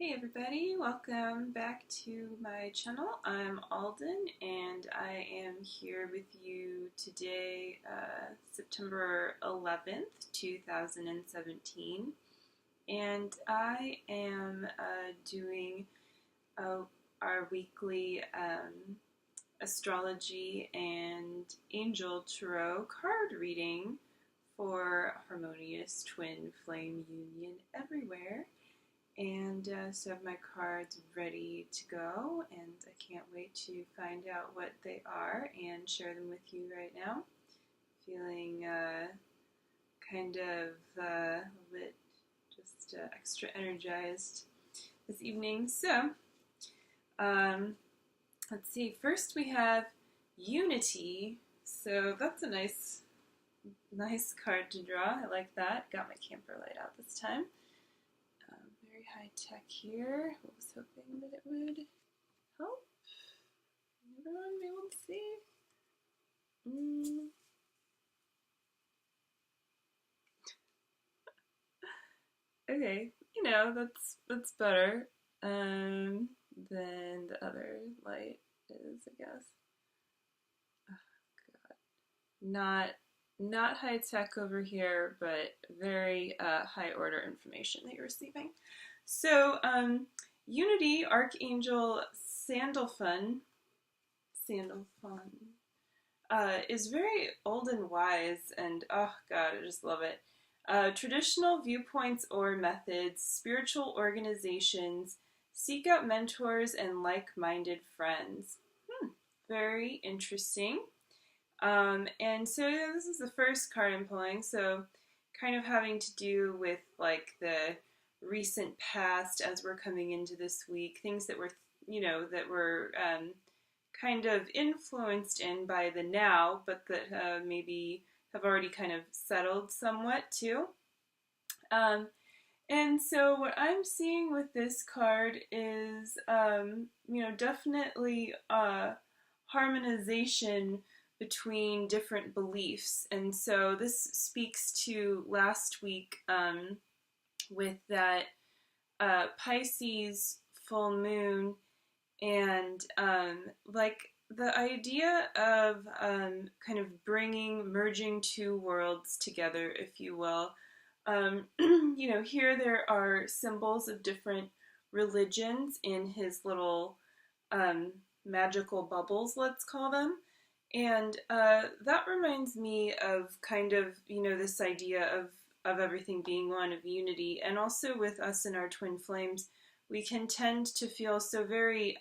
Hey everybody, welcome back to my channel. I'm Aldyn and I am here with you today, September 11th, 2017. And I am doing our weekly astrology and angel tarot card reading for Harmonious Twin Flame Union everywhere. And so I have my cards ready to go, and I can't wait to find out what they are and share them with you right now. Feeling kind of a bit just extra energized this evening. So, let's see. First we have Unity. So that's a nice card to draw. I like that. Got my camper light out this time. Very high tech here. I was hoping that it would help everyone be able to see. Okay, that's better than the other light is, I guess. Oh, God. Not high tech over here, but very high order information that you're receiving. So, Unity Archangel Sandalphon is very old and wise, and oh God, I just love it. Traditional viewpoints or methods, spiritual organizations, seek out mentors and like-minded friends. Very interesting. And so this is the first card I'm pulling, so kind of having to do with like the recent past as we're coming into this week, things that were, kind of influenced in by the now, but that maybe have already kind of settled somewhat too. And so what I'm seeing with this card is, definitely harmonization between different beliefs. And so this speaks to last week with that Pisces full moon, and like the idea of kind of merging two worlds together, if you will. Here there are symbols of different religions in his little magical bubbles, let's call them. And that reminds me of kind of, this idea of everything being one, of unity. And also with us and our twin flames, we can tend to feel so very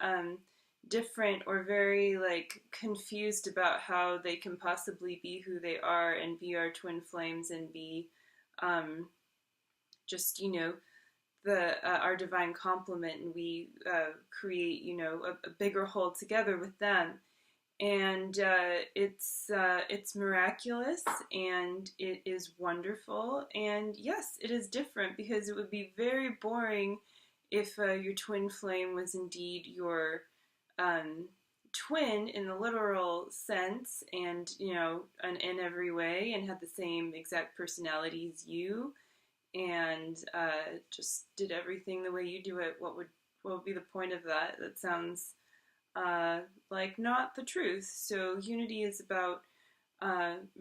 different or very like confused about how they can possibly be who they are and be our twin flames and be just, our divine complement, and we create, a bigger whole together with them. And it's miraculous, and it is wonderful, and yes, it is different, because it would be very boring if your twin flame was indeed your twin in the literal sense, and in every way, and had the same exact personality as you, and just did everything the way you do it. What would be the point of that? That sounds like not the truth. So unity is about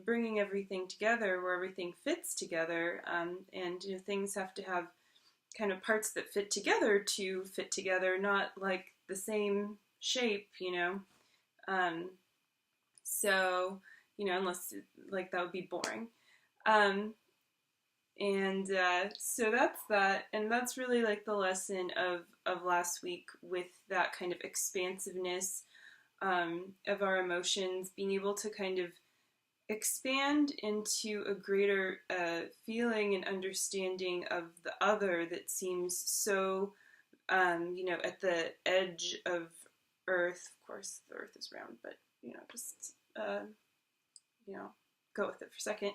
bringing everything together where everything fits together, and things have to have kind of parts that fit together to fit together, not like the same shape, so unless like that would be boring. And so that's that, and that's really like the lesson of last week, with that kind of expansiveness of our emotions, being able to kind of expand into a greater feeling and understanding of the other that seems so, at the edge of Earth. Of course, the Earth is round, but just go with it for a second.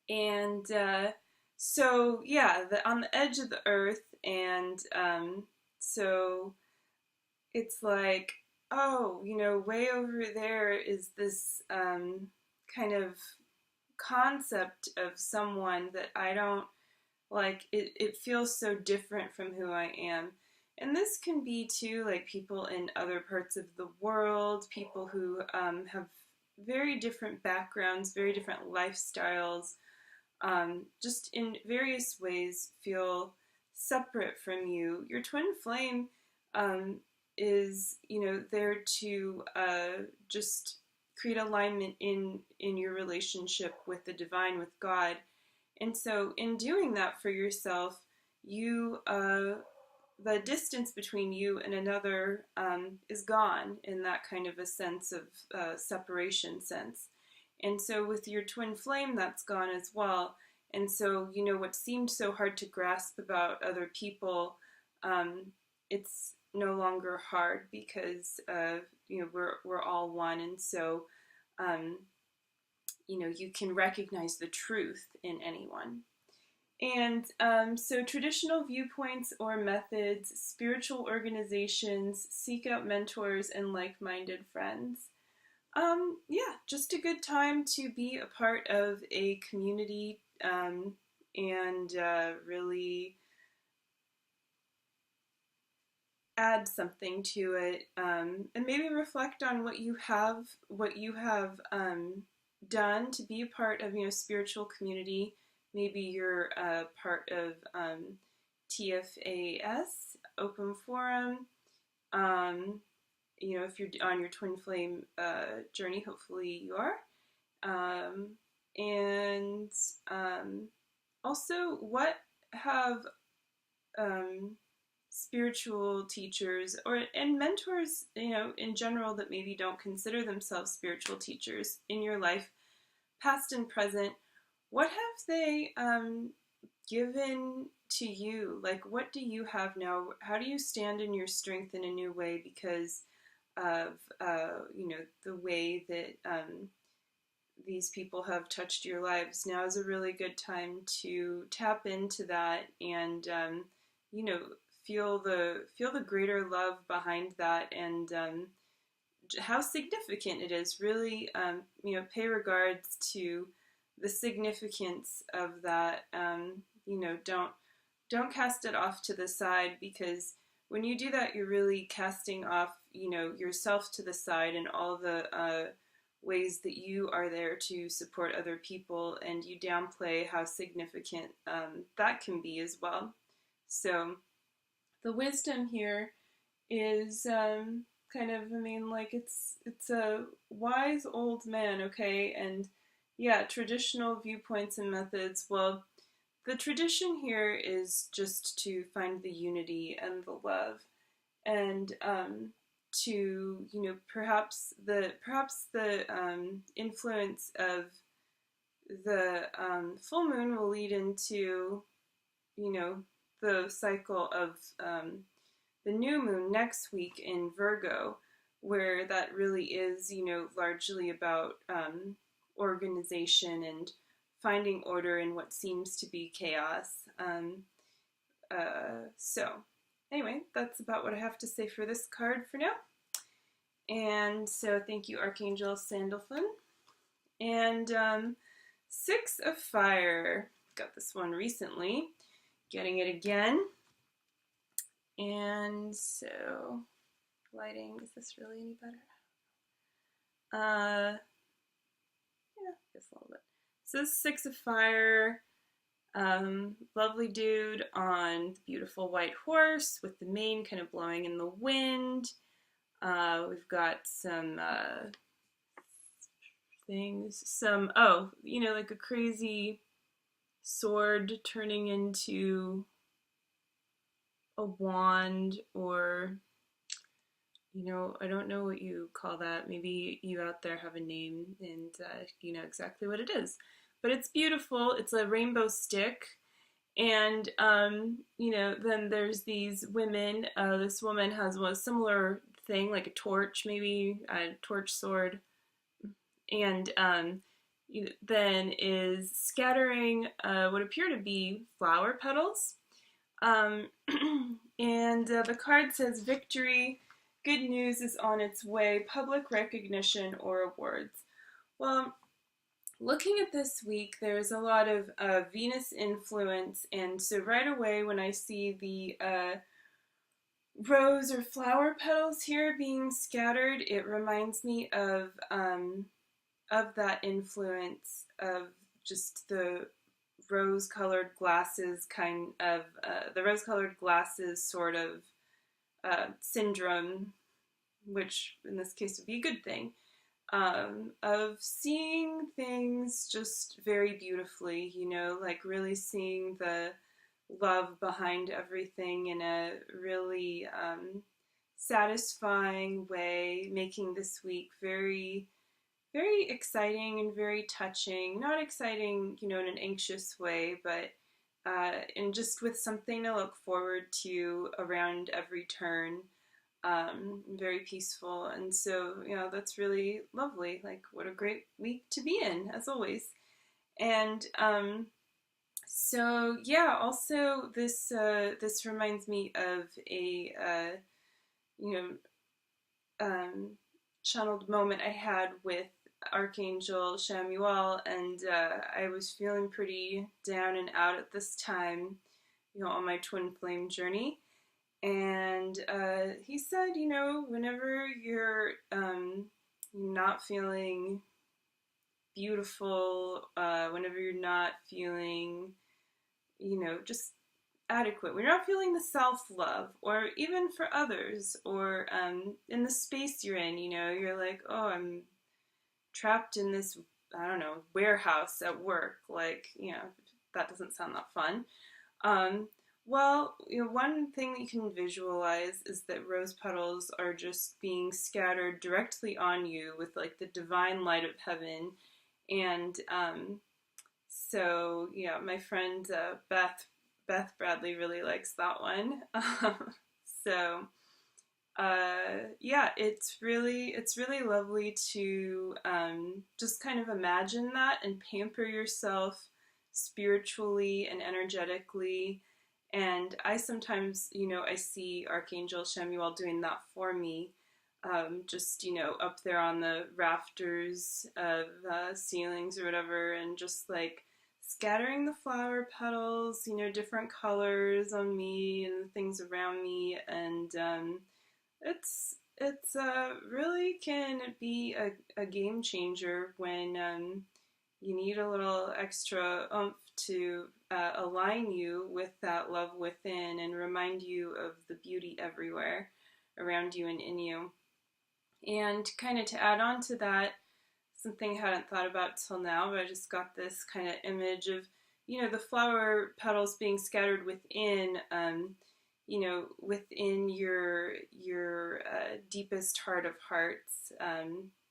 And so yeah, on the edge of the Earth, and so it's like, oh, way over there is this kind of concept of someone that I don't like it feels so different from who I am. And this can be too, like people in other parts of the world, people who have very different backgrounds, very different lifestyles, just in various ways feel separate from you. Your twin flame um, is, there to just create alignment in your relationship with the divine, with God. And so, in doing that for yourself, you the distance between you and another is gone in that kind of a sense of separation sense. And so with your twin flame, that's gone as well. And so, what seemed so hard to grasp about other people, it's no longer hard because, we're all one. And so, um, you can recognize the truth in anyone. And so traditional viewpoints or methods, spiritual organizations, seek out mentors and like-minded friends. Yeah, just a good time to be a part of a community and really add something to it, and maybe reflect on what you have done to be a part of spiritual community. Maybe you're a part of TFAS, Open Forum. If you're on your twin flame journey, hopefully you are. And also, what have spiritual teachers and mentors, in general, that maybe don't consider themselves spiritual teachers in your life, past and present, what have they given to you? Like, what do you have now? How do you stand in your strength in a new way because of, the way that these people have touched your lives? Now is a really good time to tap into that and, feel the greater love behind that, and how significant it is. Really, pay regards to the significance of that. Don't cast it off to the side, because when you do that, you're really casting off, yourself to the side and all the ways that you are there to support other people, and you downplay how significant that can be as well. So the wisdom here is kind of, it's a wise old man, okay? And yeah, traditional viewpoints and methods, well, the tradition here is just to find the unity and the love, and to, perhaps the influence of the full moon will lead into, the cycle of the new moon next week in Virgo, where that really is, largely about organization and finding order in what seems to be chaos. So anyway, that's about what I have to say for this card for now. And so thank you, Archangel Sandalphon. And Six of Fire. Got this one recently. Getting it again. And so, lighting, is this really any better? Yeah, just a little bit. So this is Six of Fire. Lovely dude on the beautiful white horse with the mane kind of blowing in the wind. We've got some things, like a crazy sword turning into a wand, or, I don't know what you call that. Maybe you out there have a name and you know exactly what it is. But it's beautiful. It's a rainbow stick. And, then there's these women. This woman has a similar thing, like a torch, maybe a torch sword. And then is scattering what appear to be flower petals. And the card says, victory, good news is on its way, public recognition or awards. Well, looking at this week, there's a lot of Venus influence, and so right away when I see the rose or flower petals here being scattered, it reminds me of that influence of just the rose-colored glasses kind of the rose-colored glasses sort of syndrome, which in this case would be a good thing, of seeing things just very beautifully, you know, like really seeing the love behind everything in a really satisfying way, making this week very, very exciting and very touching. Not exciting, you know, in an anxious way, but and just with something to look forward to around every turn. Very peaceful, and so, you know, that's really lovely. Like, what a great week to be in, as always. And so yeah, also this reminds me of a you know channeled moment I had with Archangel Chamuel, and I was feeling pretty down and out at this time, you know, on my twin flame journey. And he said, you know, whenever you're not feeling beautiful, whenever you're not feeling, you know, just adequate, when you're not feeling the self-love, or even for others, or in the space you're in, you know, you're like, oh, I'm trapped in this, I don't know, warehouse at work, like, you know, that doesn't sound that fun. Well, you know, one thing that you can visualize is that rose petals are just being scattered directly on you with like the divine light of heaven. And so, yeah, my friend Beth Bradley really likes that one. So, yeah, it's really lovely to just kind of imagine that and pamper yourself spiritually and energetically. And I sometimes, you know, I see Archangel Chamuel doing that for me, just, you know, up there on the rafters of ceilings or whatever, and just like scattering the flower petals, you know, different colors on me and things around me. And it's really can be a game changer when you need a little extra oomph to align you with that love within and remind you of the beauty everywhere around you and in you. And kind of to add on to that, something I hadn't thought about till now, but I just got this kind of image of, you know, the flower petals being scattered within, you know, within your deepest heart of hearts,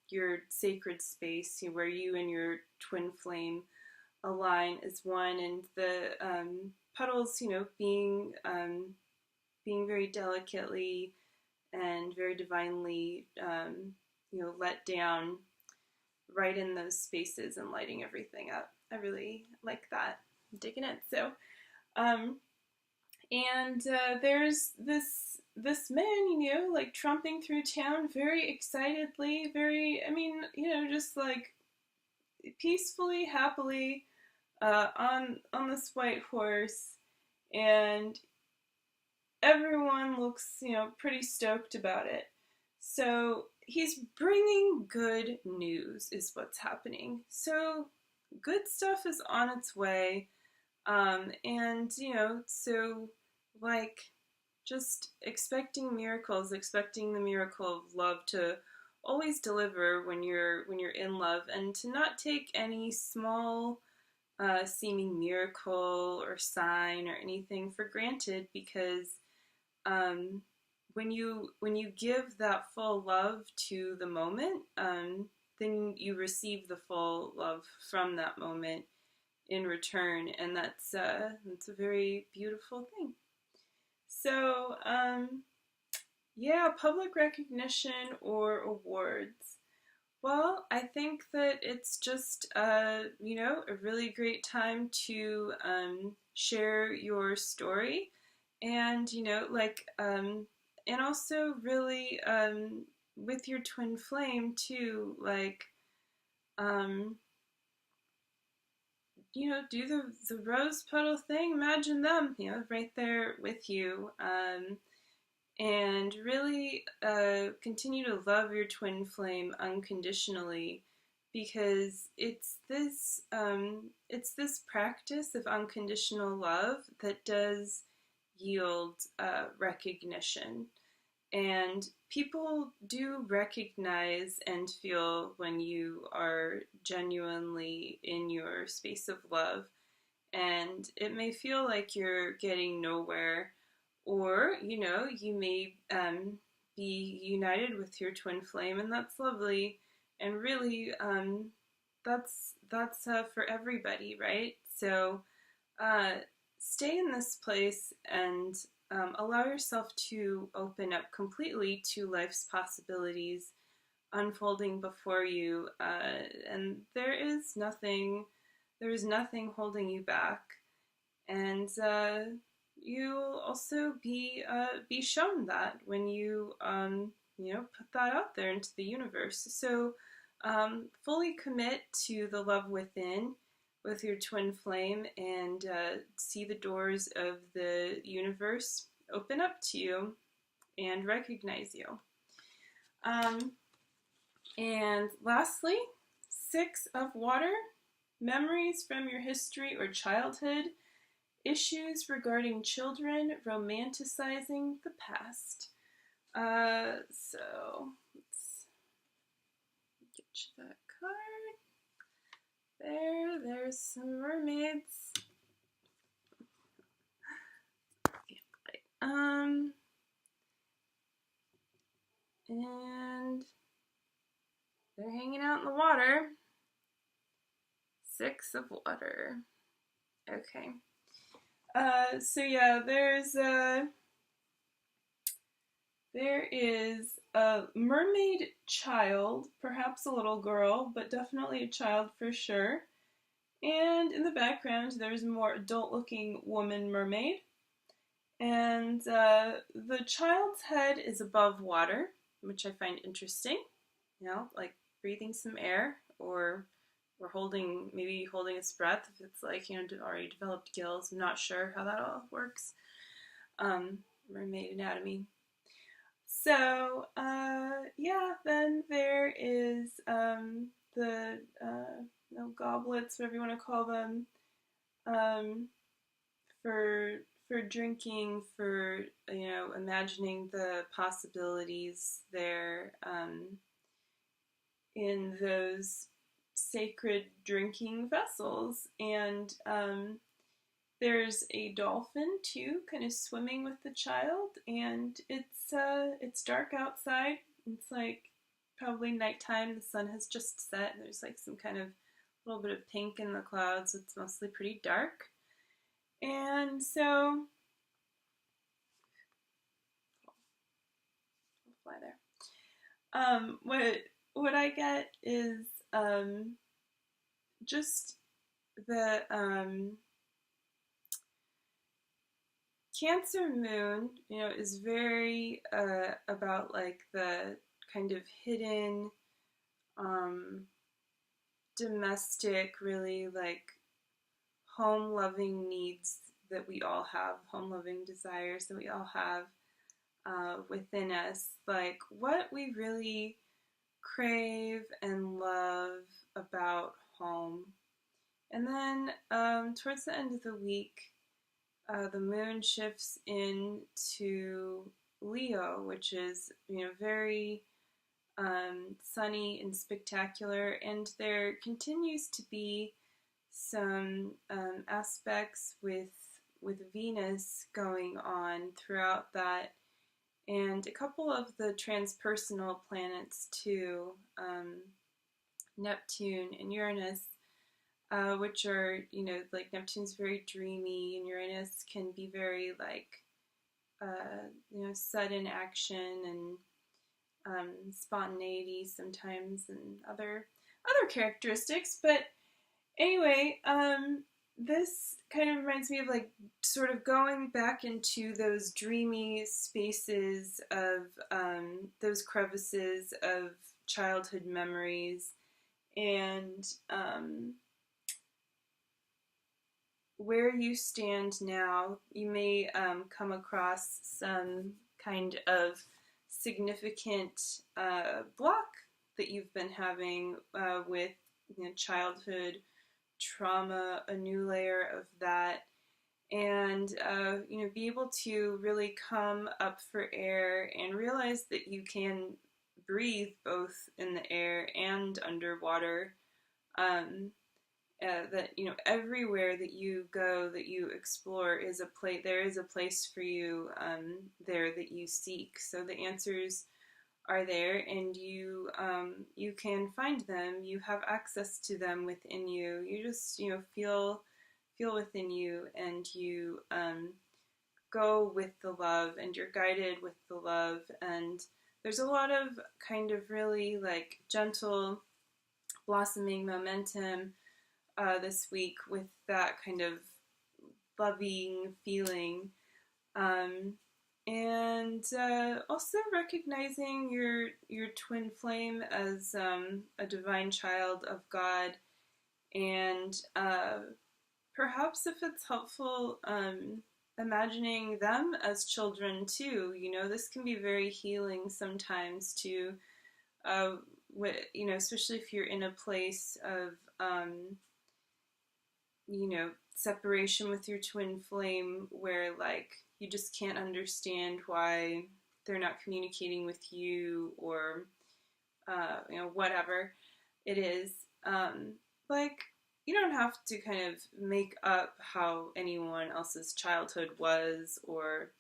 your sacred space, where you and your twin flame align as one, and the petals, you know, being very delicately and very divinely, you know, let down right in those spaces and lighting everything up. I really like that. I'm digging it. So, and there's this man, you know, like tromping through town very excitedly, very, I mean, you know, just like peacefully, happily, on this white horse, and everyone looks, you know, pretty stoked about it. So he's bringing good news is what's happening. So good stuff is on its way. And, you know, so like just expecting miracles, expecting the miracle of love to always deliver when you're in love, and to not take any small seeming miracle or sign or anything for granted, because when you give that full love to the moment, then you receive the full love from that moment in return, and that's a very beautiful thing. So yeah, public recognition or awards. Well, I think that it's just you know, a really great time to share your story, and, you know, like and also really with your twin flame too, like do the rose petal thing. Imagine them, right there with you. And really continue to love your twin flame unconditionally, because it's this practice of unconditional love that does yield recognition. And people do recognize and feel when you are genuinely in your space of love. And it may feel like you're getting nowhere, or, you may be united with your twin flame, and that's lovely. And really, that's for everybody, right? So uh, stay in this place and allow yourself to open up completely to life's possibilities unfolding before you, and there is nothing holding you back, and you'll also be shown that when you put that out there into the universe. So fully commit to the love within with your twin flame, and see the doors of the universe open up to you and recognize you. And lastly, 6 of water, memories from your history or childhood, issues regarding children, romanticizing the past. So let's get you that card. There's some mermaids. And they're hanging out in the water. 6 of water. Okay. So yeah, there is a mermaid child, perhaps a little girl, but definitely a child for sure. And in the background, there's a more adult-looking woman mermaid. And the child's head is above water, which I find interesting. Like breathing some air, or maybe holding its breath if it's like, already developed gills. I'm not sure how that all works. Mermaid anatomy. So, then there is the goblets, whatever you want to call them, for drinking, for imagining the possibilities there in those sacred drinking vessels. And there's a dolphin too, kind of swimming with the child, and it's dark outside. It's like probably nighttime. The sun has just set. There's like some kind of little bit of pink in the clouds. It's mostly pretty dark. And so I'll fly there. What I get is just the Cancer moon, is very about like the kind of hidden, domestic, really like home-loving needs that we all have, home-loving desires that we all have within us, like what we really crave and love about home. And then towards the end of the week, the moon shifts into Leo, which is, very sunny and spectacular, and there continues to be some aspects with Venus going on throughout that, and a couple of the transpersonal planets too, Neptune and Uranus, which are, like Neptune's very dreamy, and Uranus can be very like, sudden action and spontaneity sometimes, and other characteristics. But anyway, this kind of reminds me of like sort of going back into those dreamy spaces of those crevices of childhood memories, and where you stand now, you may come across some kind of significant block that you've been having with childhood trauma, a new layer of that, and be able to really come up for air and realize that you can breathe both in the air and underwater. That everywhere that you go, that you explore, is a place. There is a place for you there that you seek. So the answers are there, and you can find them. You have access to them within you. You just feel within you, and you go with the love, and you're guided with the love. And there's a lot of kind of really like gentle blossoming momentum this week with that kind of loving feeling. And also recognizing your twin flame as a divine child of God, and perhaps if it's helpful, imagining them as children too. This can be very healing sometimes to, especially if you're in a place of separation with your twin flame, where like you just can't understand why they're not communicating with you, or whatever it is. Like, you don't have to kind of make up how anyone else's childhood was, or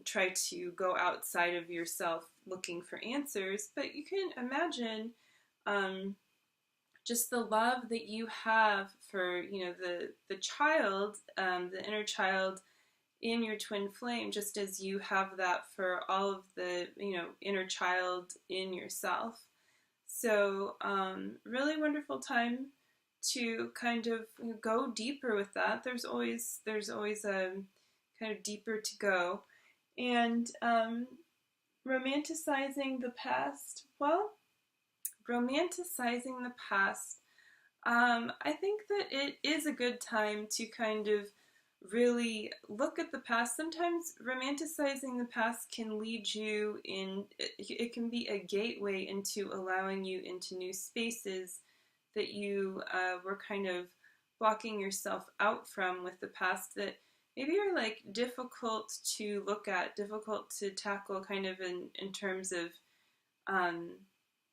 try to go outside of yourself looking for answers, but you can imagine just the love that you have for the child, the inner child in your twin flame, just as you have that for all of the inner child in yourself. So really wonderful time to kind of go deeper with that. There's always a kind of deeper to go. And romanticizing the past. Well, romanticizing the past, I think that it is a good time to kind of really look at the past. Sometimes romanticizing the past can lead you in, it can be a gateway into allowing you into new spaces that you were kind of blocking yourself out from with the past, that maybe are like difficult to look at, difficult to tackle, kind of in terms of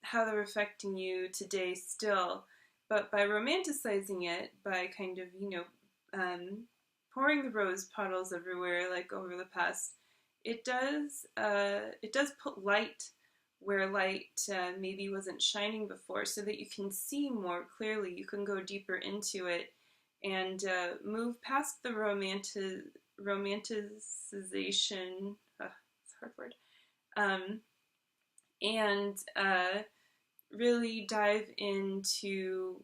how they're affecting you today still. But by romanticizing it, by kind of pouring the rose petals everywhere, like over the past, it does put light where light maybe wasn't shining before, so that you can see more clearly. You can go deeper into it and move past the romanticization. It's a hard word. And really dive into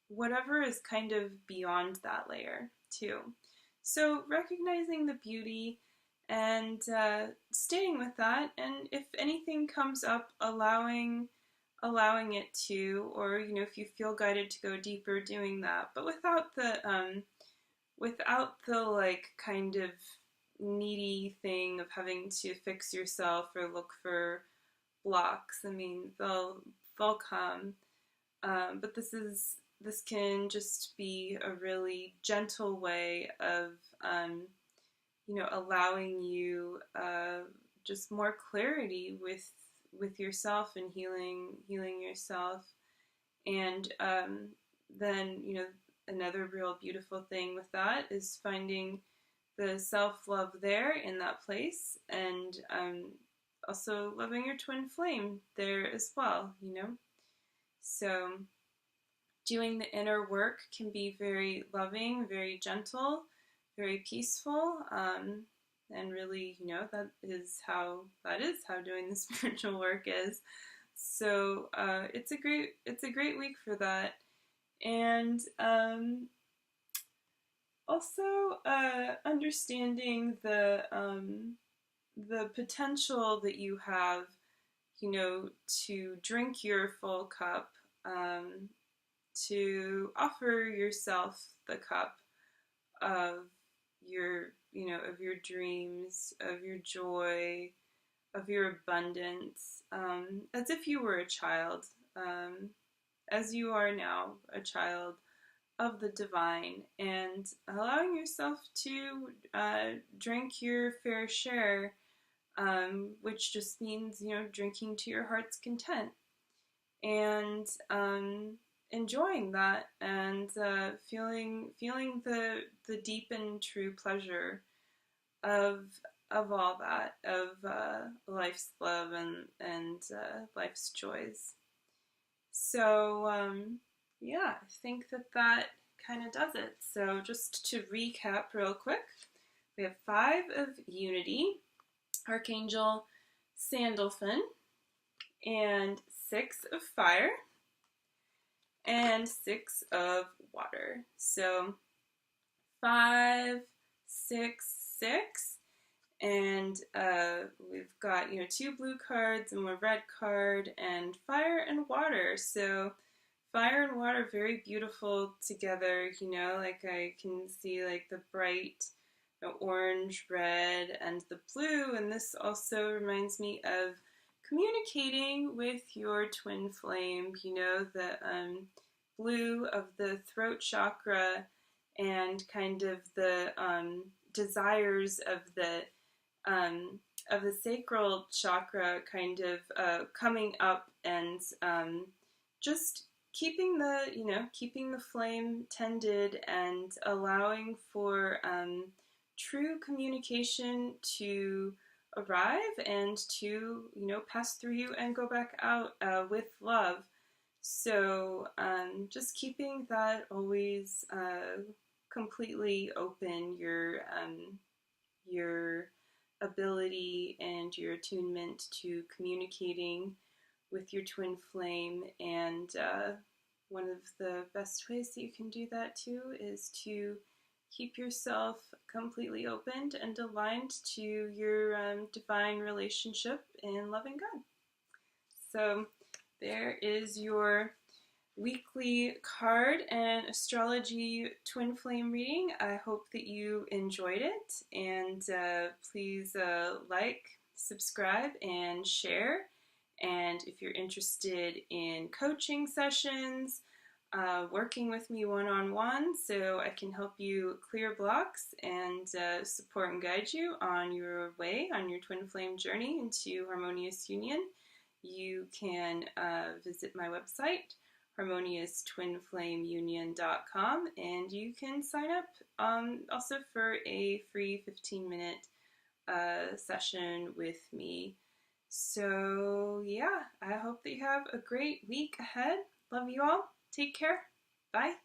whatever is kind of beyond that layer too. So recognizing the beauty and staying with that, and if anything comes up, allowing it to, or if you feel guided to go deeper, doing that, but without the like kind of needy thing of having to fix yourself or look for blocks. I mean, they'll come, but this can just be a really gentle way of allowing you just more clarity with yourself, and healing yourself. And then another real beautiful thing with that is finding the self-love there in that place, and also loving your twin flame there as well. So doing the inner work can be very loving, very gentle, very peaceful, and really, that is how doing the spiritual work is. So it's a great week for that. And also understanding the potential that you have, to drink your full cup, to offer yourself the cup of your, of your dreams, of your joy, of your abundance, as if you were a child, as you are now, a child of the divine, and allowing yourself to drink your fair share, which just means, drinking to your heart's content, and enjoying that, and feeling the deep and true pleasure of all that, of life's love and life's joys. So yeah, I think that kind of does it. So just to recap real quick, we have 5 of Unity, Archangel Sandalphon, and 6 of Fire, and 6 of Water. So 5, 6, 6, and we've got 2 blue cards and 1 red card, and Fire and Water. So fire and water, very beautiful together, like I can see like the bright orange, red, and the blue, and this also reminds me of communicating with your twin flame, the blue of the throat chakra, and kind of the desires of the sacral chakra kind of coming up, and just keeping the flame tended, and allowing for true communication to arrive and to pass through you and go back out with love. So just keeping that always completely open, your ability and your attunement to communicating with your twin flame. And one of the best ways that you can do that too is to keep yourself completely opened and aligned to your divine relationship in loving God. So there is your weekly card and astrology twin flame reading. I hope that you enjoyed it, and please like, subscribe, and share. And if you're interested in coaching sessions, working with me one-on-one so I can help you clear blocks and support and guide you on your way, on your twin flame journey into Harmonious Union, you can visit my website, harmonious-twin-flame-union.com, and you can sign up also for a free 15-minute session with me. So yeah, I hope that you have a great week ahead. Love you all. Take care. Bye.